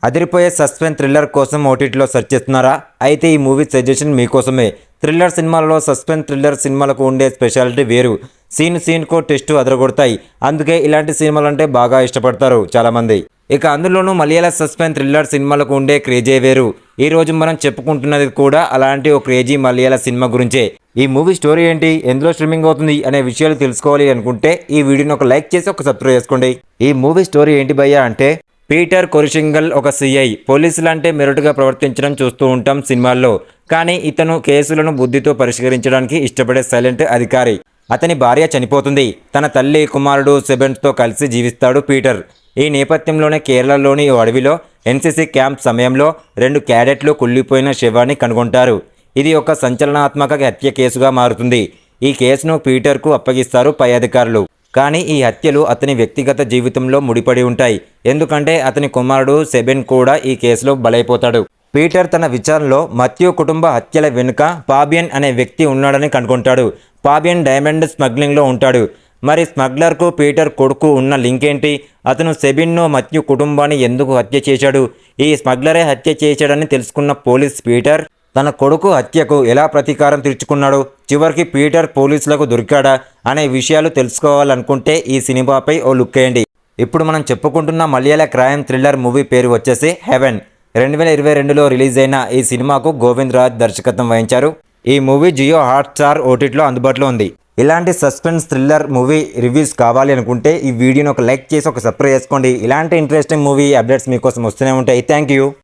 అదిరిపోయే suspense thriller కోసం ఓటీటీలో సెర్చ్ చేస్తున్నారా? అయితే ఈ మూవీ సజెషన్ మీకోసమే. థ్రిల్లర్ సినిమాలలో సస్పెన్స్ థ్రిల్లర్ సినిమాలకు ఉండే స్పెషాలిటీ వేరు. సీన్కో టెస్టు అదరగొడతాయి. అందుకే ఇలాంటి సినిమాలంటే బాగా ఇష్టపడతారు చాలామంది. ఇక అందులోనూ మలయాళ సస్పెన్స్ థ్రిల్లర్ సినిమాలకు ఉండే క్రేజే వేరు. ఈ రోజు మనం చెప్పుకుంటున్నది కూడా అలాంటి ఓ క్రేజీ మలయాళ సినిమా గురించే. ఈ మూవీ స్టోరీ ఏంటి, ఎందులో స్ట్రీమింగ్ అవుతుంది అనే విషయాలు తెలుసుకోవాలి అనుకుంటే ఈ వీడియోని ఒక లైక్ చేసి ఒక సబ్స్క్రైబ్ చేసుకోండి. ఈ మూవీ స్టోరీ ఏంటి భయ్యా అంటే, పీటర్ కొరిషింగల్ ఒక సిఐ. పోలీసులంటే మెరుటుగా ప్రవర్తించడం చూస్తూ ఉంటాం సినిమాల్లో. కానీ ఇతను కేసులను బుద్ధితో పరిష్కరించడానికి ఇష్టపడే సైలెంట్ అధికారి. అతని భార్య చనిపోతుంది. తన తల్లి, కుమారుడు సెబెన్తో కలిసి జీవిస్తాడు పీటర్. ఈ నేపథ్యంలోనే కేరళలోని ఓ అడవిలో ఎన్సీసీ క్యాంప్ సమయంలో 2 క్యాడెట్లు కుళ్ళిపోయిన శవాన్ని కనుగొంటారు. ఇది ఒక సంచలనాత్మక హత్య కేసుగా మారుతుంది. ఈ కేసును పీటర్కు అప్పగిస్తారు పై అధికారులు. కానీ ఈ హత్యలు అతని వ్యక్తిగత జీవితంలో ముడిపడి ఉంటాయి. ఎందుకంటే అతని కుమారుడు సెబెన్ కూడా ఈ కేసులో బలైపోతాడు. పీటర్ తన విచారణలో మథ్యూ కుటుంబ హత్యల వెనుక ఫాబియన్ అనే వ్యక్తి ఉన్నాడని కనుగొంటాడు. ఫాబియన్ డైమండ్ స్మగ్లింగ్లో ఉంటాడు. మరి స్మగ్లర్కు పీటర్ కొడుకు ఉన్న లింక్ ఏంటి? అతను సెబిన్ను మథ్యూ కుటుంబాన్ని ఎందుకు హత్య చేశాడు? ఈ స్మగ్లరే హత్య చేశాడని తెలుసుకున్న పోలీస్ పీటర్ తన కొడుకు హత్యకు ఎలా ప్రతీకారం తీర్చుకున్నాడు? చివరికి పీటర్ పోలీసులకు దొరికాడా అనే విషయాలు తెలుసుకోవాలనుకుంటే ఈ సినిమాపై ఓ లుక్ వేయండి. ఇప్పుడు మనం చెప్పుకుంటున్న మలయాళ క్రైమ్ థ్రిల్లర్ మూవీ పేరు వచ్చేసి హెవెన్. 2022లో రిలీజ్ అయిన ఈ సినిమాకు గోవింద్ రాజ్ దర్శకత్వం వహించారు. ఈ మూవీ జియో హాట్స్టార్ ఓటీటీలో అందుబాటులో ఉంది. ఇలాంటి సస్పెన్స్ థ్రిల్లర్ మూవీ రివ్యూస్ కావాలి అనుకుంటే ఈ వీడియోని ఒక లైక్ చేసి ఒక సబ్స్క్రైబ్ చేసుకోండి. ఇలాంటి ఇంట్రెస్టింగ్ మూవీ అప్డేట్స్ మీకోసం వస్తూనే ఉంటాయి. Thank you.